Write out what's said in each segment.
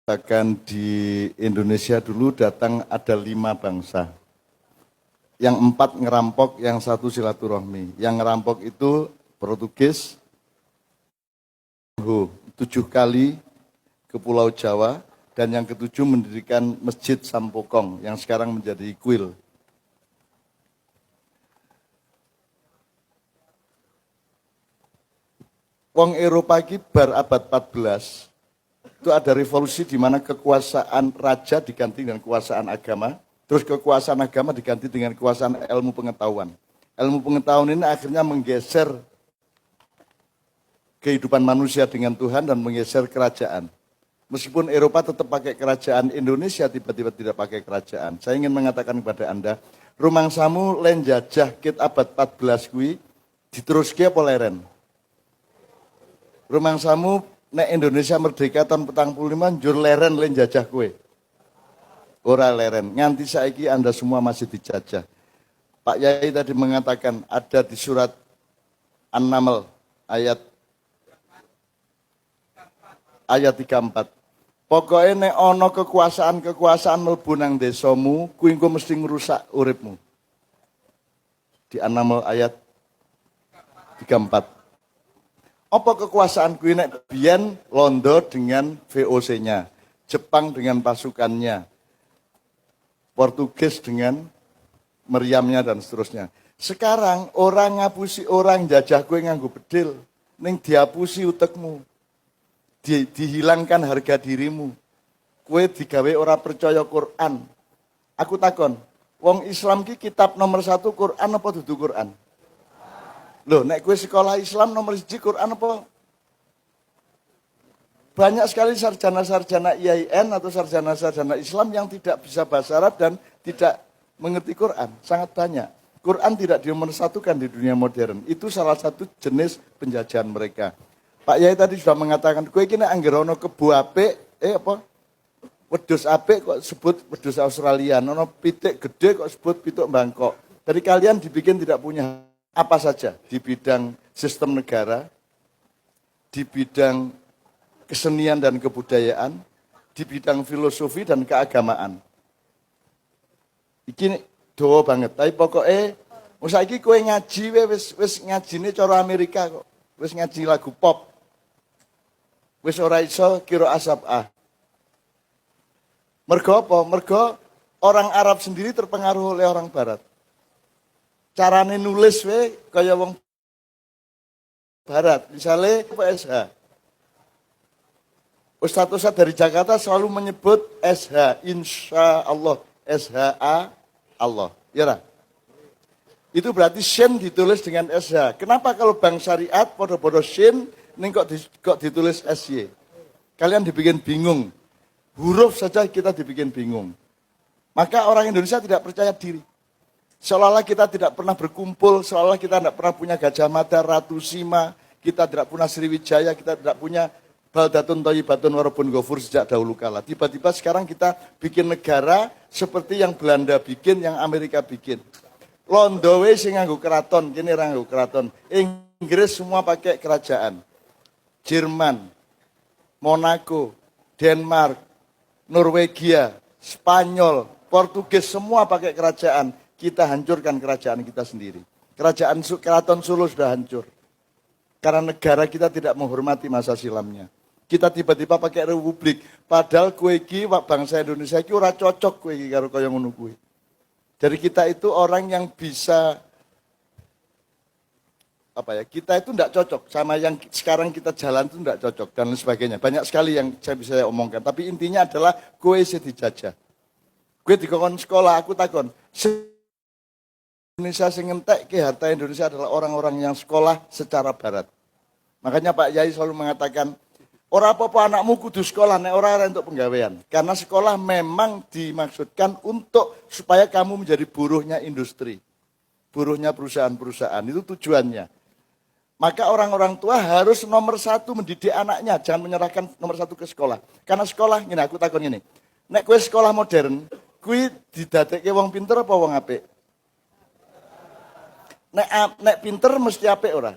Bahkan di Indonesia dulu datang ada 5 bangsa. Yang 4 ngerampok, yang 1 silaturahmi. Yang ngerampok itu Portugis, 7 kali ke Pulau Jawa, dan yang ke-7 mendirikan Masjid Sampokong yang sekarang menjadi kuil. Wong Eropa ini bar abad 14, itu ada revolusi di mana kekuasaan raja diganti dengan kekuasaan agama, terus kekuasaan agama diganti dengan kekuasaan ilmu pengetahuan. Ilmu pengetahuan ini akhirnya menggeser kehidupan manusia dengan Tuhan dan menggeser kerajaan. Meskipun Eropa tetap pakai kerajaan, Indonesia tiba-tiba tidak pakai kerajaan. Saya ingin mengatakan kepada Anda, rumangsamu len jajah kit abad 14 kuwi diteruske apa leren? Rumangsamu nek Indonesia merdeka tahun 45 njur leren len jajah kue. Ora leren, nganti saiki Anda semua masih dijajah. Pak Yai tadi mengatakan ada di surat An-Naml ayat 34. Pokoknya nek ono kekuasaan mlebu nang desamu, kuwi engko mesti ngrusak uripmu. Di An-Naml ayat 34. Apa kekuasaan kuwi nek biyen Londo dengan VOC-nya, Jepang dengan pasukannya, Portugis dengan meriamnya dan seterusnya. Sekarang orang ngapusi orang jajah kue nganggo bedil, ning diapusi utekmu. Dihilangkan harga dirimu. Kue digawe ora percaya Quran. Aku takon, wong Islam ki kitab nomor 1 Quran apa dudu Quran? Loh, nek kue sekolah Islam nomor 1 Quran apa? Banyak sekali sarjana-sarjana IAIN atau sarjana-sarjana Islam yang tidak bisa bahasa Arab dan tidak mengerti Quran. Sangat banyak. Quran tidak dinomorsatukan di dunia modern. Itu salah satu jenis penjajahan mereka. Pak Yai tadi sudah mengatakan, kowe iki nek anggere ana kebo apik, wedhus apik kok sebut wedhus Australia, ana pitik gede kok sebut pitik Bangkok. Jadi kalian dibikin tidak punya apa saja di bidang sistem negara, di bidang kesenian dan kebudayaan, di bidang filosofi dan keagamaan. Iki dawa banget, tapi pokoknya saiki kowe ngaji wis ngajine cara Amerika kok. Wis ngaji lagu pop. Wis ora iso kira asabah. Mergo apa? Mergo orang Arab sendiri terpengaruh oleh orang Barat. Carane nulis kaya wong Barat. Misalnya SH. Ustadz-ustadz dari Jakarta selalu menyebut SH, insya Allah, SHA Allah. Ya lah. Itu berarti Shin ditulis dengan SH. Kenapa kalau bank syariat podo-podo Shin, ini kok ditulis SY? Kalian dibikin bingung. Huruf saja kita dibikin bingung. Maka orang Indonesia tidak percaya diri. Seolah-olah kita tidak pernah berkumpul, seolah-olah kita tidak pernah punya Gajah Mada, Ratu Sima, kita tidak punya Sriwijaya, kita tidak punya Baldatun Thayyibatun Warabun Ghafur sejak dahulu kala. Tiba-tiba sekarang kita bikin negara seperti yang Belanda bikin, yang Amerika bikin. Londo sing nganggo keraton, kene ra nganggo keraton. Inggris semua pakai kerajaan. Jerman, Monaco, Denmark, Norwegia, Spanyol, Portugis semua pakai kerajaan. Kita hancurkan kerajaan kita sendiri. Keraton Solo sudah hancur. Karena negara kita tidak menghormati masa silamnya. Kita tiba-tiba pakai republik. Padahal kue iki bangsa Indonesia iki ora cocok kue iki karo kaya ngono kuwi. Jadi kita itu orang yang bisa kita itu tidak cocok sama yang sekarang kita jalan itu tidak cocok dan lain sebagainya. Banyak sekali yang saya bisa omongkan. Tapi intinya adalah kue sih dijajah. Kue dikon sekolah, aku takon. Indonesia sing ngentek ke harta Indonesia adalah orang-orang yang sekolah secara barat. Makanya Pak Yai selalu mengatakan, ora apa-apa anakmu kudu sekolah, nek ora untuk penggawean. Karena sekolah memang dimaksudkan untuk supaya kamu menjadi buruhnya industri. Buruhnya perusahaan-perusahaan, itu tujuannya. Maka orang-orang tua harus nomor 1 mendidik anaknya, jangan menyerahkan nomor 1 ke sekolah. Karena sekolah, ini aku takon ini, nek kue sekolah modern, kue didadekke wong pinter apa wong apik? Nek pinter mesti apik ora?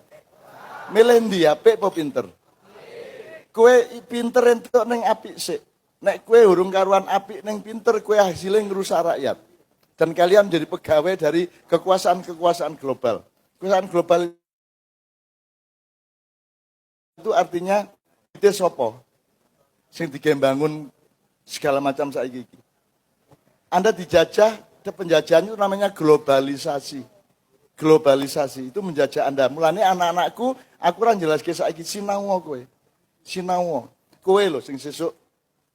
Milih ndi apik apa pinter? Kue pinter entuk ning apik sik. Nek kue urung karuan apik neng pinter, kue hasilnya ngerusak rakyat. Dan kalian jadi pegawai dari kekuasaan-kekuasaan global. Kekuasaan global itu artinya itu sopo. Sing digembangun segala macam saiki. Anda dijajah, penjajahan itu namanya globalisasi. Globalisasi itu menjajah Anda. Mulane anak-anakku, aku ora jelaske saiki sinau kowe. Sinau. Kowe lho sing sesuk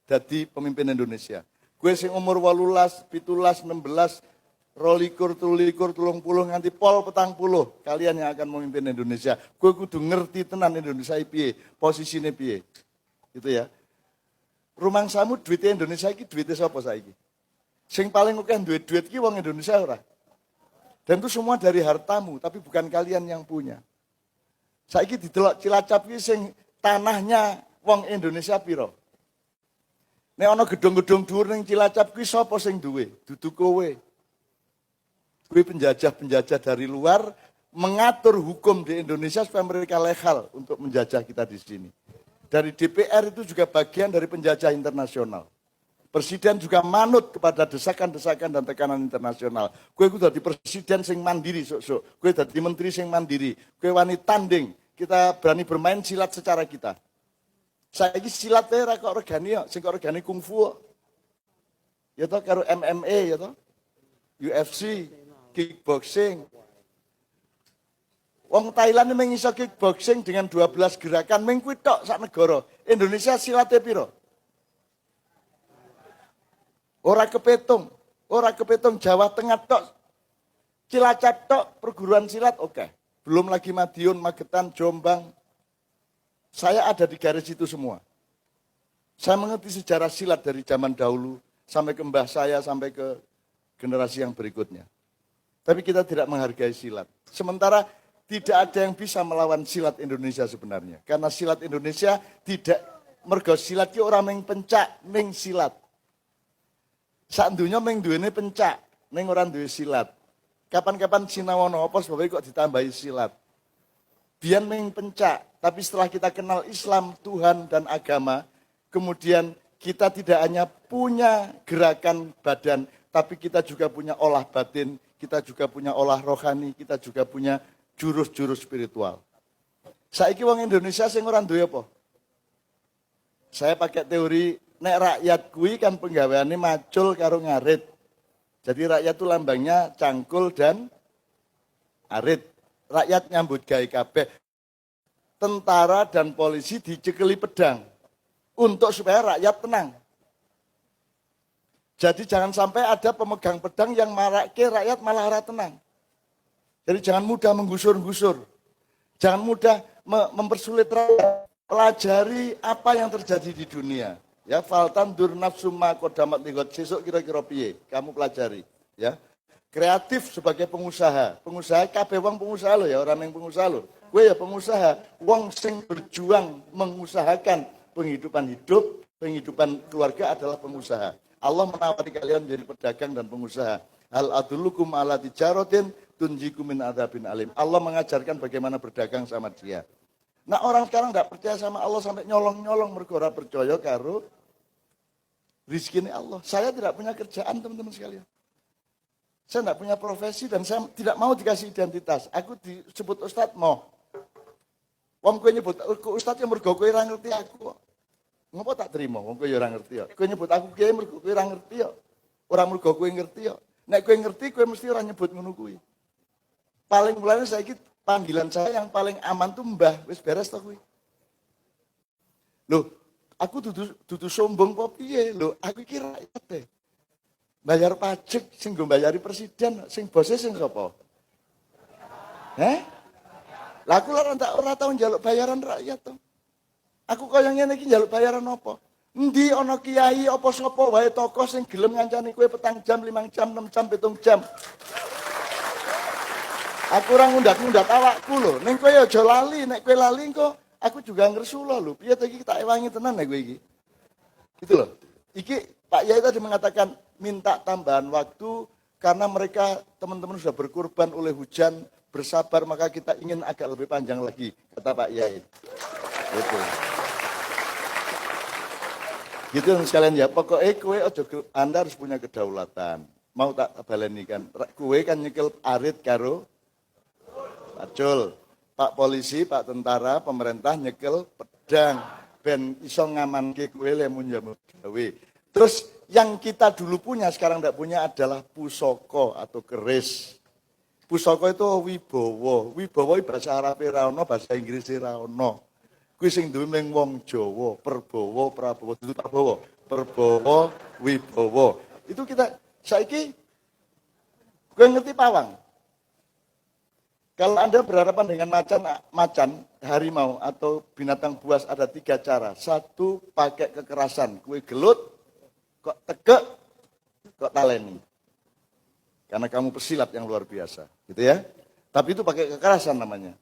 dadi pemimpin Indonesia. Gue sing umur 18, 17, 16, 22, 23, 30 nganti pol 40. Kalian yang akan memimpin Indonesia. Gue kudu ngerti tenan Indonesia piye, posisine piye. Gitu ya. Rumangsamu duitnya Indonesia iki duitnya sapa saiki? Sing paling akeh duit iki wong Indonesia ora. Dan itu semua dari hartamu, tapi bukan kalian yang punya. Saiki didelok Cilacap iki sing tanahnya wong Indonesia piro? Nek ana gedung-gedung dhuwur ning Cilacap kuwi sapa sing duwe? Dudu kowe. Kuwi penjajah-penjajah dari luar mengatur hukum di Indonesia supaya mereka legal untuk menjajah kita di sini. Dari DPR itu juga bagian dari penjajah internasional. Presiden juga manut kepada desakan-desakan dan tekanan internasional. Kowe kudu dadi presiden sing mandiri sok-sok. Kowe dadi menteri sing mandiri. Kowe wani tanding. Kita berani bermain silat secara kita. Saiki silat ora kok regani kok, sing kok regani kungfu. Ya toh karo MMA ya toh. UFC, kickboxing. Wong Thailand mung iso kickboxing dengan 12 gerakan mung kuwi tok sak negara. Indonesia silate piro? Ora kepetung Jawa Tengah tok. Cilacap tok perguruan silat oke. Belum lagi Madiun, Magetan, Jombang. Saya ada di garis itu semua. Saya mengerti sejarah silat dari zaman dahulu sampai ke mbah saya, sampai ke generasi yang berikutnya. Tapi kita tidak menghargai silat. Sementara tidak ada yang bisa melawan silat Indonesia sebenarnya. Karena silat Indonesia tidak, mergo silat ki ora meng pencak, meng silat. Sak dunya meng duwene pencak, meng ora duwe silat. Kapan-kapan sinawono apa sebabnya kok ditambahi silat. Biar meng pencak, tapi setelah kita kenal Islam, Tuhan dan agama, kemudian kita tidak hanya punya gerakan badan, tapi kita juga punya olah batin, kita juga punya olah rohani, kita juga punya jurus-jurus spiritual. Saiki wong Indonesia sing ora duwe apa? Saya pakai teori nek rakyat kuwi kan penggaweane macul karo ngarit. Jadi rakyat itu lambangnya cangkul dan arit. Rakyat nyambut gawe kabeh. Tentara dan polisi dicekeli pedang untuk supaya rakyat tenang. Jadi jangan sampai ada pemegang pedang yang marake rakyat malah ora tenang. Jadi jangan mudah menggusur-gusur. Jangan mudah mempersulit rakyat. Pelajari apa yang terjadi di dunia. Ya, faltan dur nafsumma kodamat ligot. Sesuk kira-kira piye? Kamu pelajari, ya. Kreatif sebagai pengusaha. Pengusaha kabeh wong pengusaha lo ya, orang yang pengusaha lo. Gue ya pengusaha, wong sing berjuang mengusahakan penghidupan hidup, penghidupan keluarga adalah pengusaha. Allah menawari kalian menjadi pedagang dan pengusaha. Hal adullukum ala tijaratin tunjikum min adzabin alim. Allah mengajarkan bagaimana berdagang sama dia. Nah orang sekarang tidak percaya sama Allah sampai nyolong-nyolong mergo ora percaya karo rizkine Allah. Saya tidak punya kerjaan teman-teman sekalian. Saya tidak punya profesi dan saya tidak mau dikasih identitas. Aku disebut Ustadz mau. Wong kowe nyebut Ustadz yang mergo kowe ora ngerti aku kok. Ngopo tak terima wong kowe ora ngerti kok. Kowe nyebut aku kiai mergo kowe ora ngerti kok. Ora mergo kowe ngerti kok. Nek kowe ngerti kowe mesti ora nyebut ngono kuwi. Paling mulane saiki panggilan saya yang paling aman tuh Mbah, wis beres to kuwi. Loh, aku dudu sombong apa piye? Loh, aku iki rakyat e. Bayar pajak sing nggo mbayari presiden, sing bose sing sapa? Lah aku ora tau njaluk bayaran rakyat to. Aku kaya ngene iki njaluk bayaran apa? Endi ana kiai apa sapa wae tokoh sing gelem ngancani kowe 4 jam, 5 jam, 6 jam, 7 jam. Aku ora ngundat-ngundat awakku lho. Ning kowe aja lali, nek kowe lali engko aku juga ngresula lho. Piye to iki tak ewangi tenan nek kowe iki. Gitu loh. Iki Pak Yai tadi mengatakan minta tambahan waktu karena mereka teman-teman sudah berkorban oleh hujan, bersabar maka kita ingin agak lebih panjang lagi, kata Pak Yai. Gitu. Gitu sekalian ya, pokoknya Anda harus punya kedaulatan. Mau tak baleni kan, kue kan nyekel arit karo pacul. Pak polisi, Pak tentara, pemerintah nyekel pedang. Ben iso ngamanke kue lemun jamu gawe. Terus yang kita dulu punya, sekarang tidak punya adalah pusoko atau keris. Pusoko itu wibowo. Wibowo bahasa Arab ra ono, bahasa Inggris ra ono. Kuwi sing duwe mung wong Jawa, Perbowo, Prabowo, itu Prabowo, Perbowo, Wibowo. Itu kita saiki gue ngerti pawang. Kalau Anda berhadapan dengan macan, harimau atau binatang buas ada 3 cara. 1 pakai kekerasan, kue gelut, kok tegek, kok taleni. Karena kamu pesilat yang luar biasa, gitu ya. Tapi itu pakai kekerasan namanya.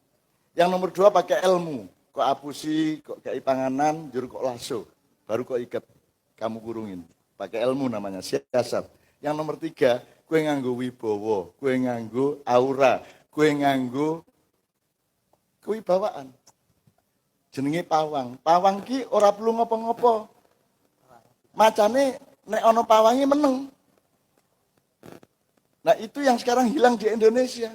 Yang nomor 2 pakai ilmu. Kok apusi, kok kayak panganan, juru kok lasso. Baru kok ikat, kamu kurungin. Pakai ilmu namanya, siasat. Yang nomor 3, kue nganggo wibowo, kue nganggo aura, kue nganggo kewibawaan. Jenenge pawang. Pawang ki ora perlu ngopo-ngopo. Macane nek ono pawangi meneng. Nah itu yang sekarang hilang di Indonesia.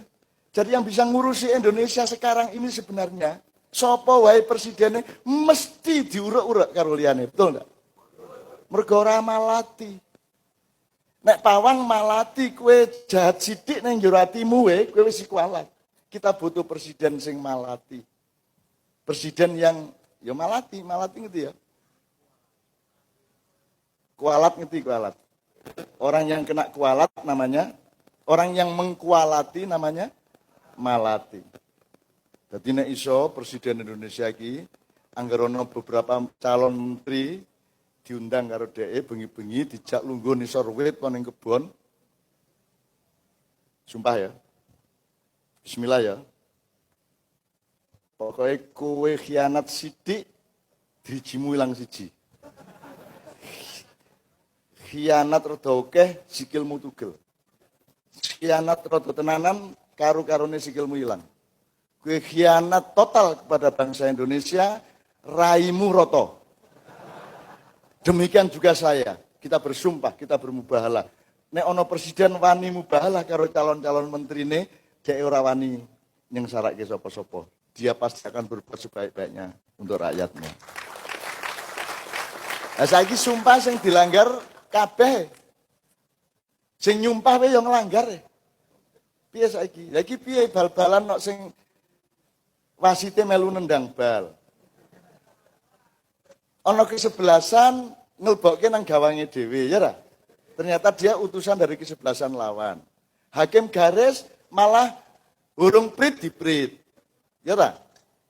Jadi yang bisa ngurusi Indonesia sekarang ini sebenarnya sapa wae presidennya mesti diurek-urek karo liyane, betul enggak? Mergo ora malati. Nek pawang malati kowe jahat sithik ning njero atimu kowe wis kualat. Kita butuh presiden sing malati. Presiden yang ya malati ngerti ya. Kualat ngerti kualat. Orang yang kena kualat namanya, orang yang mengkualati namanya malati. Jadi nek iso Presiden Indonesia iki anggarono beberapa calon menteri diundang karo DE bengi-bengi dijak lungguh nisor wit ning kebon. Sumpah ya. Bismillah ya. Pokoknya kowe khianat sithik drijimu ilang siji. Khianat rada akeh sikilmu tugel. Khianat rada tenanan karu-karune sikilmu ilang. Kowe khianat total kepada bangsa Indonesia, raimu roto. Demikian juga saya. Kita bersumpah, kita bermubahalah. Nek ono presiden wani mubahalah karo calon-calon menterine, dhek ora wani nyengsarake sapa-sapa. Dia pasti akan berbuat sebaik-baiknya untuk rakyatnya. Nah saiki sumpah sing dilanggar kabeh. Sing nyumpah wae yo nglanggar. Piye saiki? Lah iki piye bal-balan nok sing wasite melu nendang bal. Ana kesebelasan ngelbokke nang gawange dhewe, ya ra? Ternyata dia utusan dari kesebelasan lawan. Hakim garis malah urung prit diprit. Ya ra?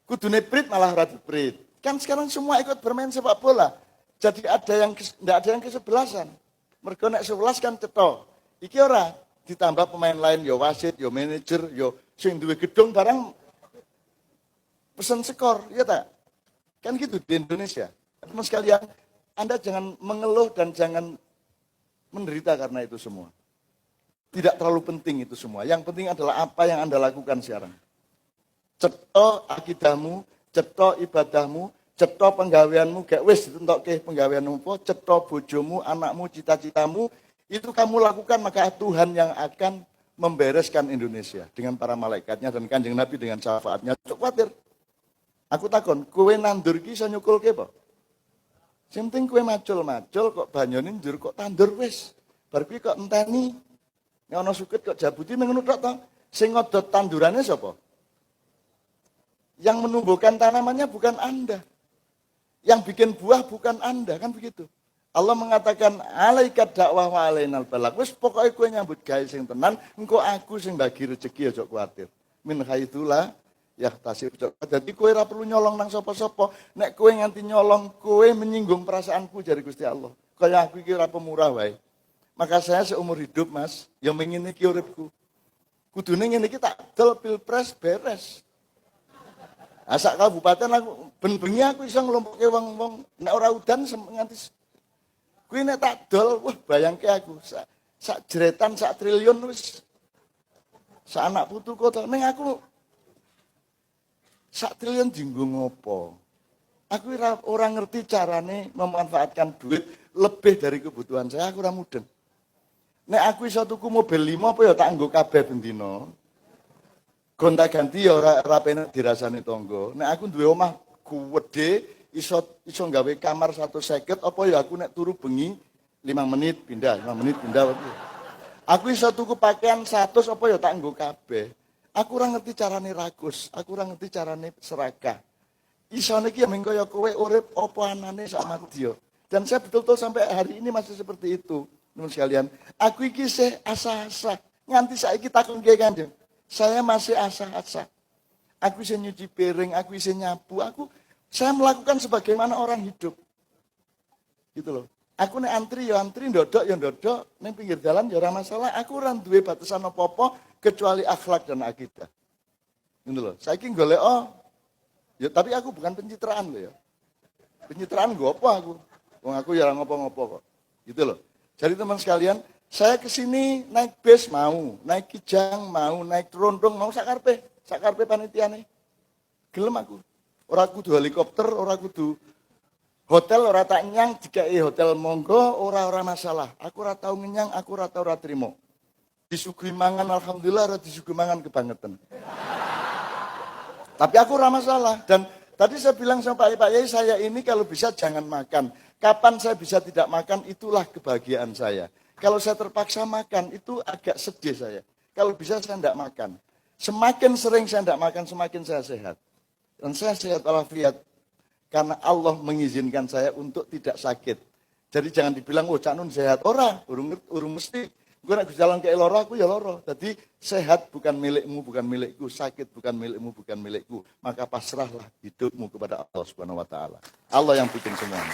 Kudune prit malah ora diprit. Kan sekarang semua ikut bermain sepak bola. Jadi enggak ada yang kesebelasan. Mergo nek 11 kan cetha. Iki ora ditambah pemain lain yo wasit, yo manajer, yo sing duwe gedung barang pesen skor, ya tak? Kan gitu di Indonesia. Teman sekalian, Anda jangan mengeluh dan jangan menderita karena itu semua. Tidak terlalu penting itu semua. Yang penting adalah apa yang Anda lakukan sekarang. Cetha akidahmu, cetha ibadahmu, cetha penggaweanmu, gak wis ditentokke penggaweanmu apa, cetha bojomu, anakmu, cita-citamu, itu kamu lakukan maka Tuhan yang akan membereskan Indonesia dengan para malaikatnya dan Kanjeng Nabi dengan syafaatnya. Cuk khawatir. Aku takon, kowe nandur ki iso nyukulke apa? Sing penting kowe macul-macul kok banyune njur kok tandur wis. Bar kuwi kok enteni. Nek ana suket kok jabuti ning ngono tok to. Sing ngodot tandurane sapa? Yang menumbuhkan tanamannya bukan Anda. Yang bikin buah bukan Anda, kan begitu. Allah mengatakan alaikat dakwah wa alainal balak. Wis pokoke kowe nyambut gawe sing tenan, engko aku sing bagi rezeki aja kuwatir. Min haitsulah ya tasir. Jadi kowe ora perlu nyolong nang sapa-sapa. Nek kowe nganti nyolong, kowe menyinggung perasaanku jare Gusti Allah. Kaya aku iki ora pemurah wae. Maka saya seumur hidup, Mas, ya mengin iki uripku. Kudune ngene iki tak dol pilpres beres. Asak kabupaten aku ben-bengi aku iso nglompokke wong-wong nek ora udan nganti kuwi nek tak dol, wah bayangke aku sak jeretan sak triliun wis sak anak putuku to. Ning aku sak triliun dienggo ngopo? Aku orang ngerti carane memanfaatkan duit lebih dari kebutuhan saya, aku ora mudeng. Nek aku iso tuku mobil 5 apa ya tak nggo kabeh bendina. Gonta-ganti ya ora penak dirasani tangga. Nek aku duwe omah gede iso gawe kamar 150 apa ya aku nek turu bengi 5 menit pindah, 5 menit pindah. Aku iso tuku pakaian 100 apa ya tak nggo kabeh. Aku ora ngerti carane ragus, aku ora ngerti carane serakah. Isone iki ya mengko ya kowe urip apa anane sak madya. Dan saya betul-betul sampai hari ini masih seperti itu. Teman sekalian, aku iki isih asa-asa. Nganti saiki takon nggih Kanjeng. Saya masih asa-asa. Aku isih nyuci piring, aku isih nyapu, saya melakukan sebagaimana orang hidup. Gitu loh. Aku nek antri, ndodok, ning pinggir jalan ya ora masalah. Aku ora duwe batasan apa-apa kecuali akhlak dan akidah. Gitu loh. Saiki golek ya tapi aku bukan pencitraan loh ya. Pencitraan gue apa aku? Wong aku ya ngopo-ngopo kok. Gitu loh. Jadi teman sekalian, saya kesini naik bis mau, naik kijang mau, naik trondong mau sakarpe panitiane. Gelem aku. Ora kudu helikopter, ora kudu hotel, ora tak nyang dikai hotel monggo, ora masalah. Aku ora tau ngenyang, aku ora tau ora trimo. Disuguhi mangan alhamdulillah, ora disuguhi mangan kebangetan. Tapi aku ramah masalah. Dan tadi saya bilang sama Pak Yai, saya ini kalau bisa jangan makan. Kapan saya bisa tidak makan, itulah kebahagiaan saya. Kalau saya terpaksa makan, itu agak sedih saya. Kalau bisa saya tidak makan. Semakin sering saya tidak makan, semakin saya sehat. Dan saya sehat walafiat. Karena Allah mengizinkan saya untuk tidak sakit. Jadi jangan dibilang, Cak Nun sehat. Urung mesti. Gue nak jalan ke loro, aku ya loro. Jadi sehat bukan milikmu, bukan milikku. Sakit bukan milikmu, bukan milikku. Maka pasrahlah hidupmu kepada Allah Subhanahu Wa Taala. Allah yang bikin semuanya.